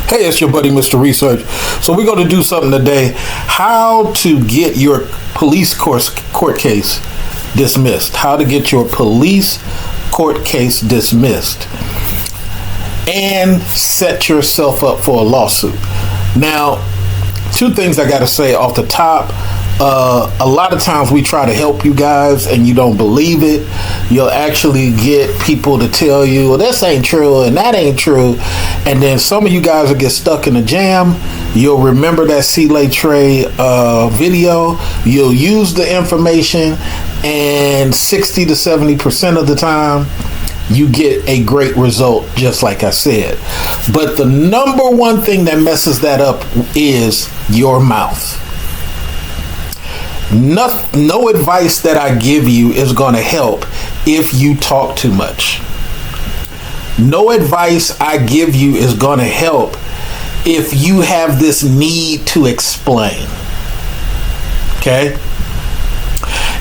Hey, it's your buddy, Mr. Research. So we're going to do something today. How to get your police court case dismissed. How to get your police court case dismissed. And set yourself up for a lawsuit. Now, two things I got to say off the top. A lot of times we try to help you guys and you don't believe it. You'll actually get people to tell you, well, this ain't true and that ain't true. And then some of you guys will get stuck in a jam. You'll remember that SIYEYlETRE video. You'll use the information, and 60 to 70% of the time, you get a great result, just like I said. But the number one thing that messes that up is your mouth. No advice that I give you is going to help if you talk too much. No advice I give you is going to help if you have this need to explain. Okay?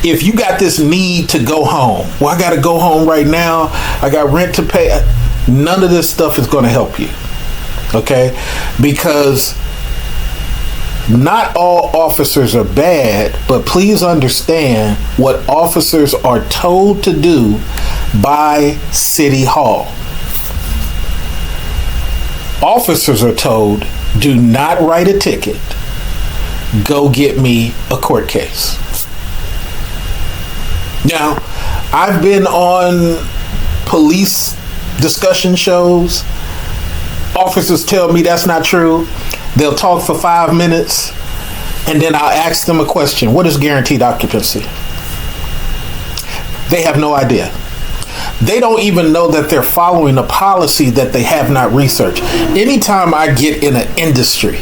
If you got this need to go home, well, I got to go home right now, I got rent to pay, none of this stuff is going to help you. Okay? Because not all officers are bad, but please understand what officers are told to do by City Hall. Officers are told, do not write a ticket. Go get me a court case. Now, I've been on police discussion shows. Officers tell me that's not true. They'll talk for 5 minutes, and then I'll ask them a question. What is guaranteed occupancy? They have no idea. They don't even know that they're following a policy that they have not researched. Anytime I get in an industry,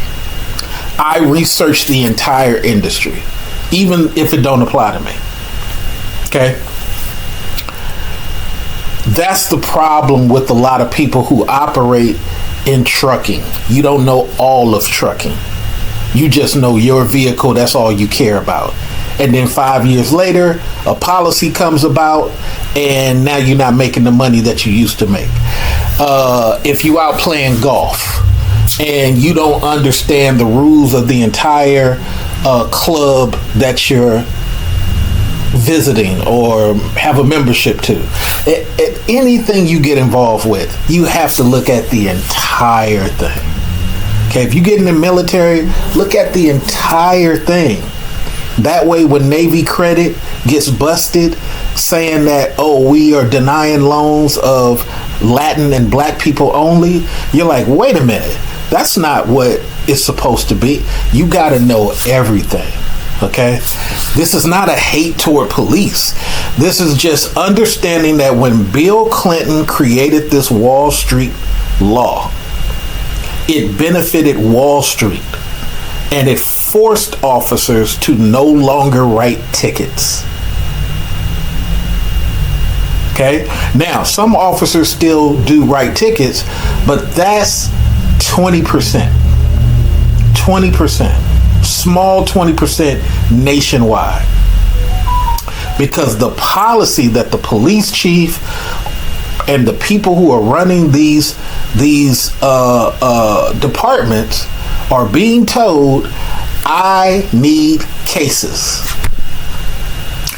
I research the entire industry, even if it don't apply to me. Okay? That's the problem with a lot of people who operate in trucking. You don't know all of trucking. You just know your vehicle. That's all you care about. And then 5 years later, a policy comes about, and now you're not making the money that you used to make. If you out playing golf and you don't understand the rules of the entire club that you're visiting or have a membership to, anything you get involved with, you have to look at the entire thing. Okay, if you get in the military, look at the entire thing. That way, when Navy credit gets busted saying that, oh, we are denying loans of Latin and black people only, you're like, wait a minute, that's not what it's supposed to be. You got to know everything. Okay, this is not a hate toward police. This is just understanding that when Bill Clinton created this Wall Street law, it benefited Wall Street, and it forced officers to no longer write tickets. Okay, now some officers still do write tickets, but that's 20%. 20%. Small 20% nationwide, because the policy that the police chief and the people who are running these departments are being told, I need cases.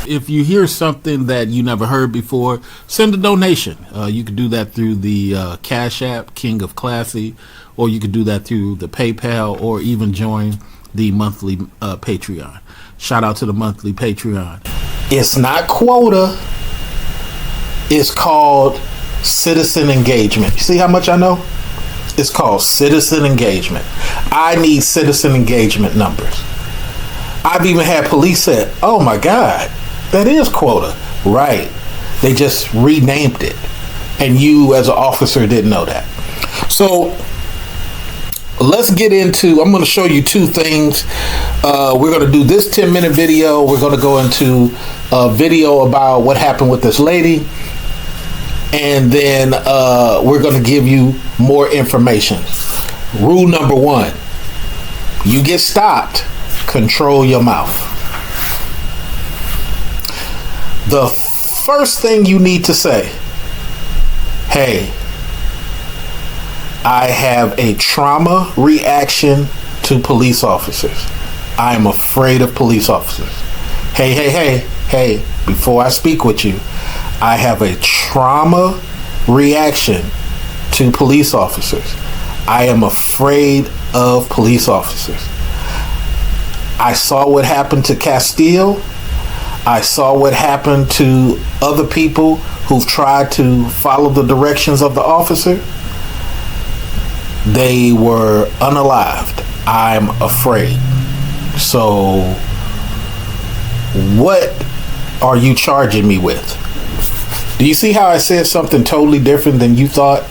If you hear something that you never heard before, send a donation. You can do that through the Cash App, King of Classy, or you can do that through the PayPal, or even join the monthly Patreon. Shout out to the monthly Patreon. It's not quota. It's called citizen engagement. You see how much I know? It's called citizen engagement. I need citizen engagement numbers. I've even had police say, oh my God, that is quota. Right. They just renamed it. And you as an officer didn't know that. So let's get into, I'm going to show you two things. We're going to do this 10-minute video. We're going to go into a video about what happened with this lady. And then we're going to give you more information. Rule number 1, you get stopped, control your mouth. The first thing you need to say, hey, I have a trauma reaction to police officers. I am afraid of police officers. Hey, before I speak with you, I have a trauma reaction to police officers. I am afraid of police officers. I saw what happened to Castile. I saw what happened to other people who've tried to follow the directions of the officer. They were unalived. I'm afraid. So, what are you charging me with? Do you see how I said something totally different than you thought?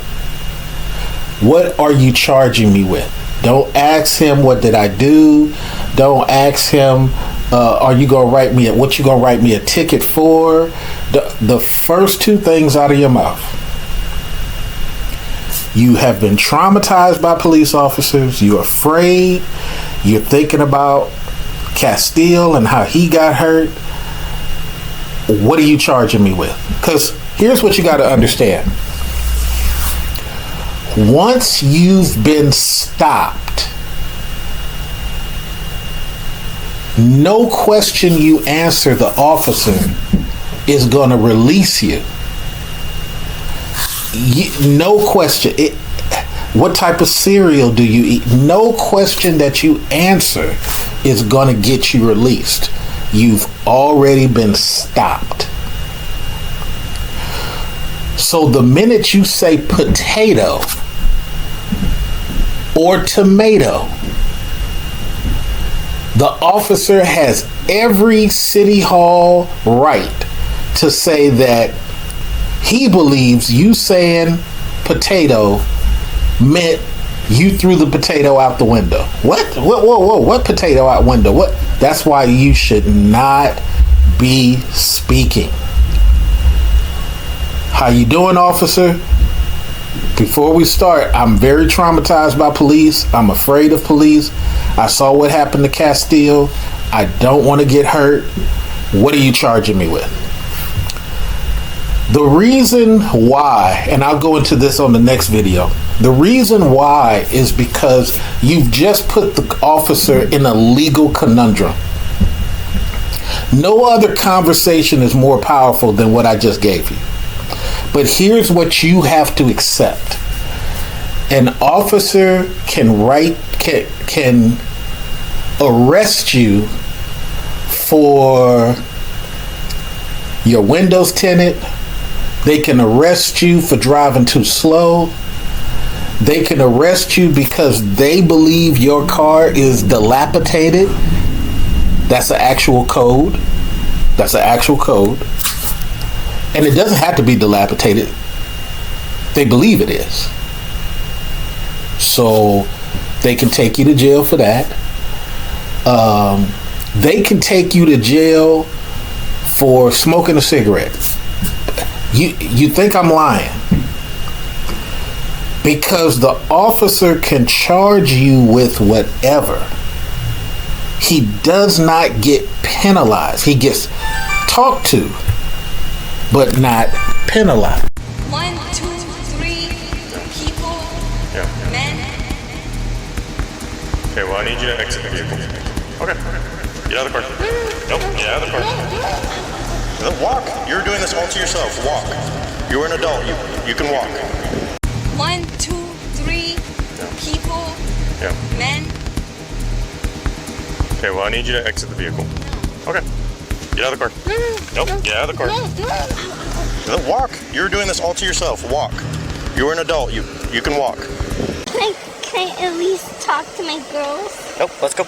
What are you charging me with? Don't ask him what did I do. Don't ask him are you gonna write me what you gonna write me a ticket for? The first two things out of your mouth. You have been traumatized by police officers. You're afraid. You're thinking about Castile and how he got hurt. What are you charging me with? Because here's what you got to understand. Once you've been stopped, no question you answer the officer is going to release you. No question. What type of cereal do you eat? No question that you answer is going to get you released. You've already been stopped. So the minute you say potato or tomato, the officer has every city hall right to say that he believes you saying potato meant you threw the potato out the window. What? Whoa. What potato out window? What? That's why you should not be speaking. How you doing, officer? Before we start, I'm very traumatized by police. I'm afraid of police. I saw what happened to Castile. I don't want to get hurt. What are you charging me with? The reason why, and I'll go into this on the next video, the reason why is because you've just put the officer in a legal conundrum. No other conversation is more powerful than what I just gave you. But here's what you have to accept. An officer can arrest you for your windows tinted. They can arrest you for driving too slow. They can arrest you because they believe your car is dilapidated. That's an actual code. And it doesn't have to be dilapidated. They believe it is. So they can take you to jail for that. They can take you to jail for smoking a cigarette. You think I'm lying? Because the officer can charge you with whatever. He does not get penalized. He gets talked to, but not penalized. 1, 2, 3 people, men. Okay, well, I need you to exit the vehicle. Okay. Get out of the car. Nope, get out of the car. Then walk. You're doing this all to yourself. Walk. You're an adult. You can walk. 1, 2, 3 people, men. Okay, well, I need you to exit the vehicle. Okay. Get out of the car. Nope, get out of the car. Then walk. You're doing this all to yourself. Walk. You're an adult. You can walk. Can I at least talk to my girls? Nope, let's go.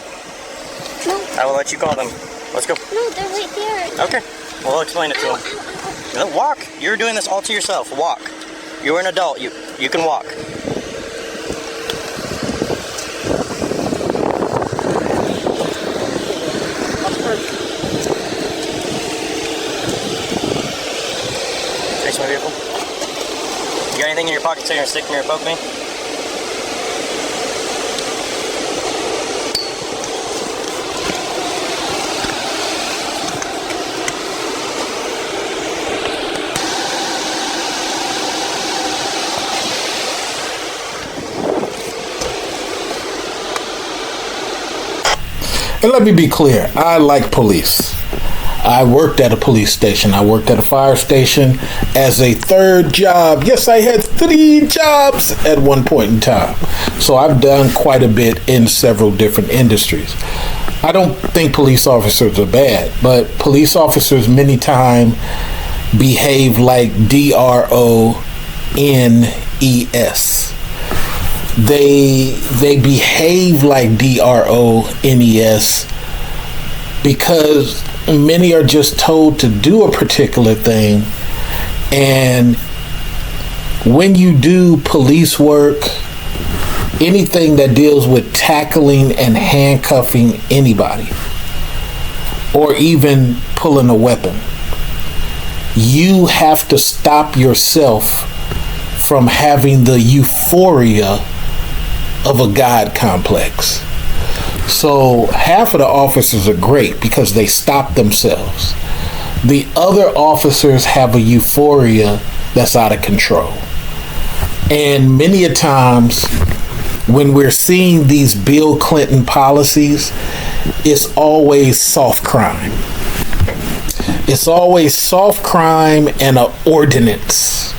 No. I will let you call them. Let's go. No, they're right there. Okay, we'll explain it to them. Then walk. You're doing this all to yourself. Walk. You're an adult. You can walk. Trace my vehicle. You got anything in your pocket so you're gonna stick me or poke me? And let me be clear, I like police. I worked at a police station. I worked at a fire station as a third job. Yes, I had 3 jobs at one point in time. So I've done quite a bit in several different industries. I don't think police officers are bad, but police officers many times behave like DRONES. They behave like DRONES because many are just told to do a particular thing, and when you do police work, anything that deals with tackling and handcuffing anybody or even pulling a weapon, you have to stop yourself from having the euphoria of a God complex. So half of the officers are great because they stop themselves. The other officers have a euphoria that's out of control. And many a times when we're seeing these Bill Clinton policies, it's always soft crime. It's always soft crime and an ordinance.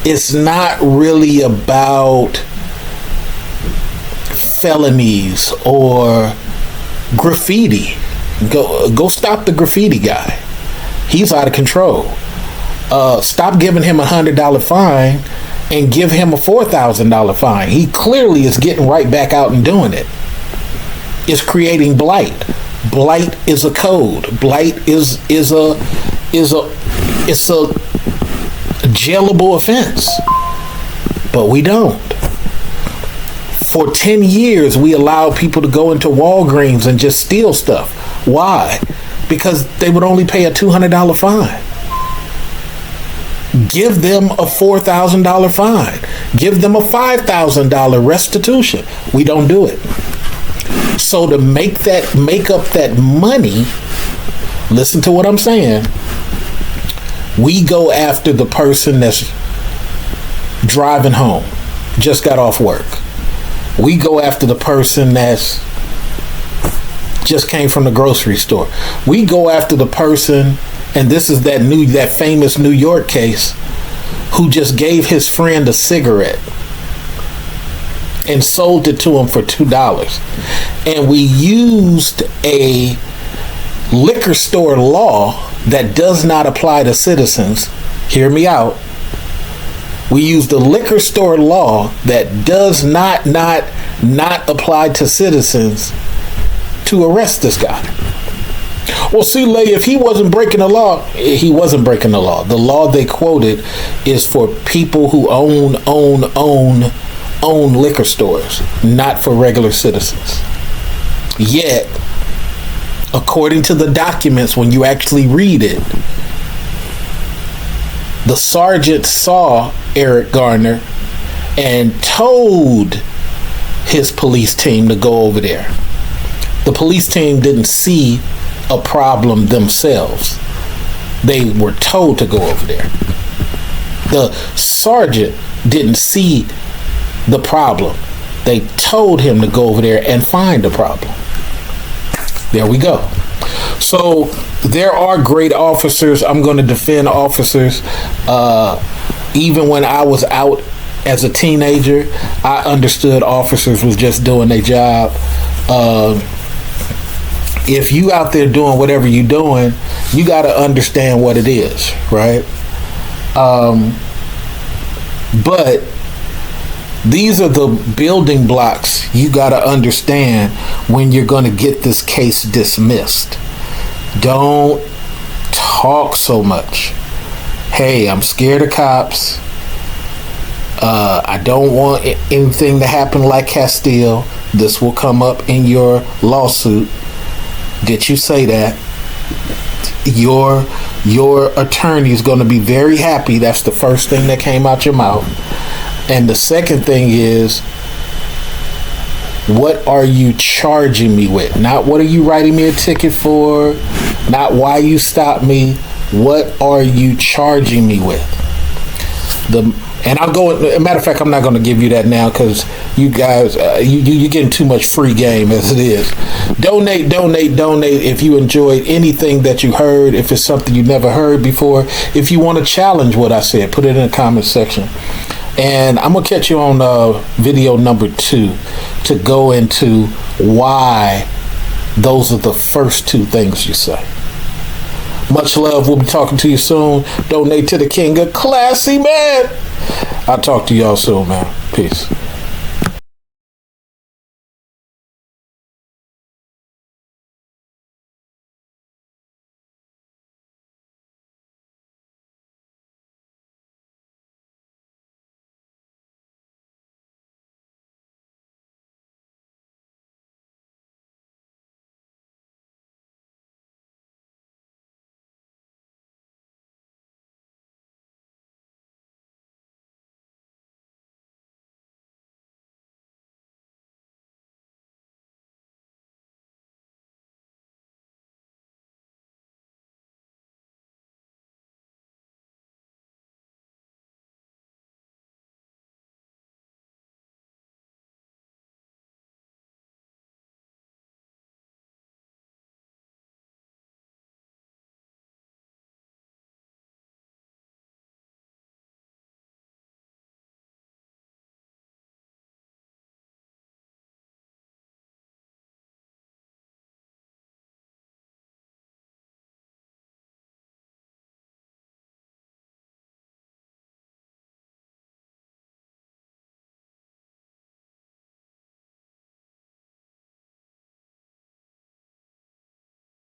It's not really about felonies or graffiti. Go stop the graffiti guy. He's out of control. Stop giving him $100 fine and give him a $4,000 fine. He clearly is getting right back out and doing it. It's creating blight. Blight is a code. Blight is a jailable offense. But we don't. For 10 years, we allowed people to go into Walgreens and just steal stuff. Why? Because they would only pay a $200 fine. Give them a $4,000 fine. Give them a $5,000 restitution. We don't do it. So to make up that money, listen to what I'm saying, we go after the person that's driving home, just got off work. We go after the person that's just came from the grocery store. We go after the person, and this is that famous New York case, who just gave his friend a cigarette and sold it to him for $2. And we used a liquor store law that does not apply to citizens. Hear me out. We used the liquor store law that does not apply to citizens to arrest this guy. Well, see, Lay, if he wasn't breaking the law, he wasn't breaking the law. The law they quoted is for people who own liquor stores, not for regular citizens. Yet, according to the documents, when you actually read it, the sergeant saw Eric Garner and told his police team to go over there. The police team didn't see a problem themselves. They were told to go over there. The sergeant didn't see the problem. They told him to go over there and find the problem. There we go. So there are great officers. I'm going to defend officers. Even when I was out as a teenager, I understood officers was just doing their job. If you out there doing whatever you're doing, you got to understand what it is, right? But these are the building blocks you got to understand when you're going to get this case dismissed. Don't talk so much. Hey, I'm scared of cops. I don't want anything to happen like Castile. This will come up in your lawsuit. Did you say that? Your attorney is going to be very happy. That's the first thing that came out your mouth. And the second thing is, what are you charging me with? Not what are you writing me a ticket for? Not why you stopped me. What are you charging me with? And I'll go. As a matter of fact, I'm not going to give you that now because you guys, you're getting too much free game as it is. Donate if you enjoyed anything that you heard. If it's something you never heard before. If you want to challenge what I said, put it in the comment section. And I'm going to catch you on video number 2 to go into why those are the first 2 things you say. Much love. We'll be talking to you soon. Donate to the king of classy, man. I'll talk to y'all soon, man. Peace.